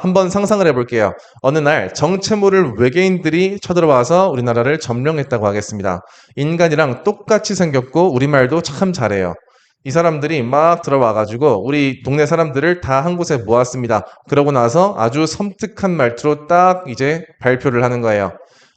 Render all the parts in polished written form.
한번 상상을 해볼게요. 어느 날 정체모를 외계인들이 쳐들어와서 우리나라를 점령했다고 하겠습니다. 인간이랑 똑같이 생겼고 우리말도 참 잘해요. 이 사람들이 막 들어와가지고 우리 동네 사람들을 다 한 곳에 모았습니다. 그러고 나서 아주 섬뜩한 말투로 딱 이제 발표를 하는 거예요.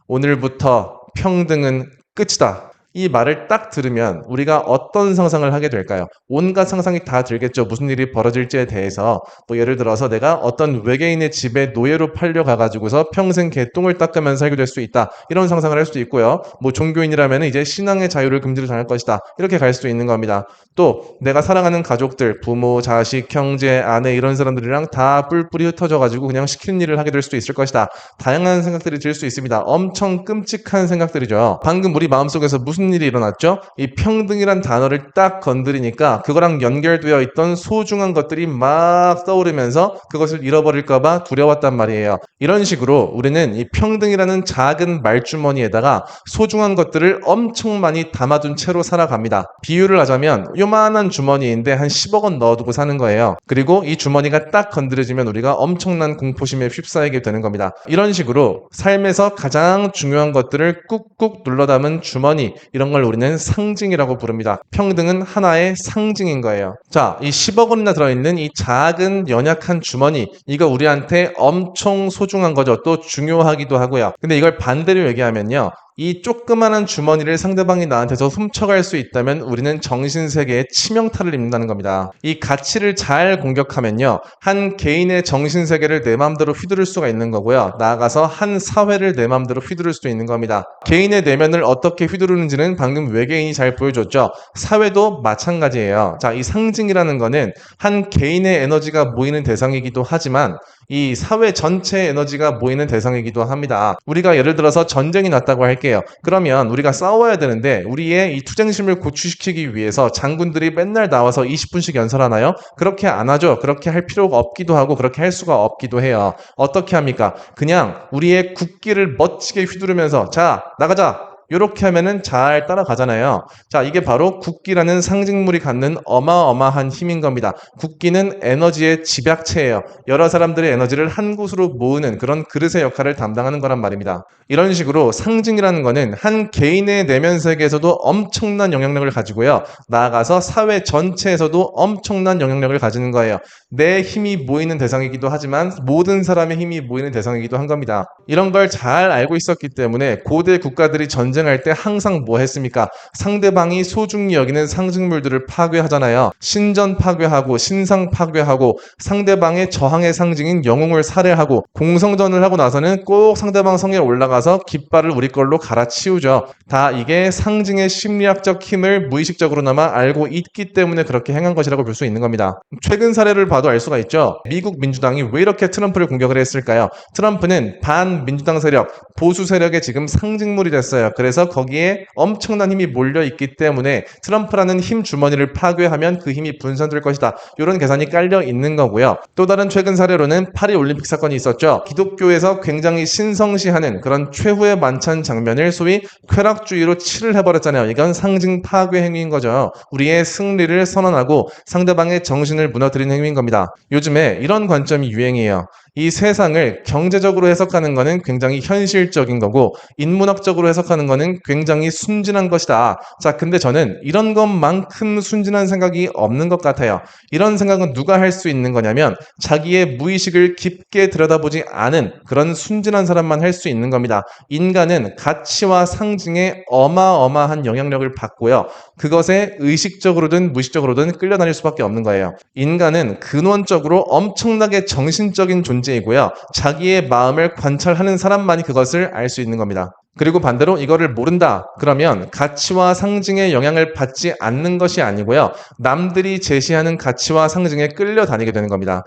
오늘부터 평등은 끝이다. 이 말을 딱 들으면 우리가 어떤 상상을 하게 될까요? 온갖 상상이 다 들겠죠. 무슨 일이 벌어질지에 대해서. 뭐 예를 들어서 내가 어떤 외계인의 집에 노예로 팔려가가지고서 평생 개똥을 닦으면서 살게 될 수 있다. 이런 상상을 할 수도 있고요. 뭐 종교인이라면 이제 신앙의 자유를 금지를 당할 것이다. 이렇게 갈 수도 있는 겁니다. 또 내가 사랑하는 가족들, 부모, 자식, 형제, 아내 이런 사람들이랑 다 뿔뿔이 흩어져가지고 그냥 시키는 일을 하게 될 수도 있을 것이다. 다양한 생각들이 들 수 있습니다. 엄청 끔찍한 생각들이죠. 방금 우리 마음속에서 무슨 일이 일어났죠? 이 평등이란 단어를 딱 건드리니까 그거랑 연결되어 있던 소중한 것들이 막 떠오르면서 그것을 잃어버릴까봐 두려웠단 말이에요. 이런 식으로 우리는 이 평등이라는 작은 말주머니에다가 소중한 것들을 엄청 많이 담아둔 채로 살아갑니다. 비유를 하자면 요만한 주머니인데 한 10억 원 넣어두고 사는 거예요. 그리고 이 주머니가 딱 건드려지면 우리가 엄청난 공포심에 휩싸이게 되는 겁니다. 이런 식으로 삶에서 가장 중요한 것들을 꾹꾹 눌러 담은 주머니, 이런 걸 우리는 상징이라고 부릅니다. 평등은 하나의 상징인 거예요. 자, 이 10억 원이나 들어있는 이 작은 연약한 주머니, 이거 우리한테 엄청 소중한 거죠. 또 중요하기도 하고요. 근데 이걸 반대로 얘기하면요, 이 조그마한 주머니를 상대방이 나한테서 훔쳐갈 수 있다면 우리는 정신세계에 치명타를 입는다는 겁니다. 이 가치를 잘 공격하면요, 한 개인의 정신세계를 내 마음대로 휘두를 수가 있는 거고요. 나아가서 한 사회를 내 마음대로 휘두를 수도 있는 겁니다. 개인의 내면을 어떻게 휘두르는지는 방금 외계인이 잘 보여줬죠. 사회도 마찬가지예요. 자, 이 상징이라는 거는 한 개인의 에너지가 모이는 대상이기도 하지만 이 사회 전체의 에너지가 모이는 대상이기도 합니다. 우리가 예를 들어서 전쟁이 났다고 할게요. 그러면 우리가 싸워야 되는데 우리의 이 투쟁심을 고취시키기 위해서 장군들이 맨날 나와서 20분씩 연설하나요? 그렇게 안 하죠. 그렇게 할 필요가 없기도 하고 그렇게 할 수가 없기도 해요. 어떻게 합니까? 그냥 우리의 국기를 멋지게 휘두르면서 자, 나가자! 이렇게 하면은 잘 따라가잖아요. 자, 이게 바로 국기라는 상징물이 갖는 어마어마한 힘인 겁니다. 국기는 에너지의 집약체예요. 여러 사람들의 에너지를 한 곳으로 모으는 그런 그릇의 역할을 담당하는 거란 말입니다. 이런 식으로 상징이라는 거는 한 개인의 내면 세계에서도 엄청난 영향력을 가지고요. 나아가서 사회 전체에서도 엄청난 영향력을 가지는 거예요. 내 힘이 모이는 대상이기도 하지만 모든 사람의 힘이 모이는 대상이기도 한 겁니다. 이런 걸 잘 알고 있었기 때문에 고대 국가들이 전쟁할 때 항상 뭐 했습니까? 상대방이 소중히 여기는 상징물들을 파괴하잖아요. 신전 파괴하고 신상 파괴하고 상대방의 저항의 상징인 영웅을 살해하고 공성전을 하고 나서는 꼭 상대방 성에 올라가서 깃발을 우리 걸로 갈아치우죠. 다 이게 상징의 심리학적 힘을 무의식적으로나마 알고 있기 때문에 그렇게 행한 것이라고 볼 수 있는 겁니다. 최근 사례를 봐도 알 수가 있죠. 미국 민주당이 왜 이렇게 트럼프를 공격을 했을까요? 트럼프는 반민주당 세력, 보수 세력의 지금 상징물이 됐어요. 그래서 거기에 엄청난 힘이 몰려있기 때문에 트럼프라는 힘 주머니를 파괴하면 그 힘이 분산될 것이다. 이런 계산이 깔려 있는 거고요. 또 다른 최근 사례로는 파리 올림픽 사건이 있었죠. 기독교에서 굉장히 신성시하는 그런 최후의 만찬 장면을 소위 쾌락주의로 칠을 해버렸잖아요. 이건 상징 파괴 행위인 거죠. 우리의 승리를 선언하고 상대방의 정신을 무너뜨리는 행위인 겁니다. 요즘에 이런 관점이 유행이에요. 이 세상을 경제적으로 해석하는 것은 굉장히 현실적인 거고 인문학적으로 해석하는 것은 굉장히 순진한 것이다. 자, 근데 저는 이런 것만큼 순진한 생각이 없는 것 같아요. 이런 생각은 누가 할 수 있는 거냐면 자기의 무의식을 깊게 들여다보지 않은 그런 순진한 사람만 할 수 있는 겁니다. 인간은 가치와 상징에 어마어마한 영향력을 받고요. 그것에 의식적으로든 무의식적으로든 끌려다닐 수밖에 없는 거예요. 인간은 근원적으로 엄청나게 정신적인 존재이고요. 자기의 마음을 관찰하는 사람만이 그것을 알 수 있는 겁니다. 그리고 반대로 이거를 모른다. 그러면 가치와 상징의 영향을 받지 않는 것이 아니고요. 남들이 제시하는 가치와 상징에 끌려다니게 되는 겁니다.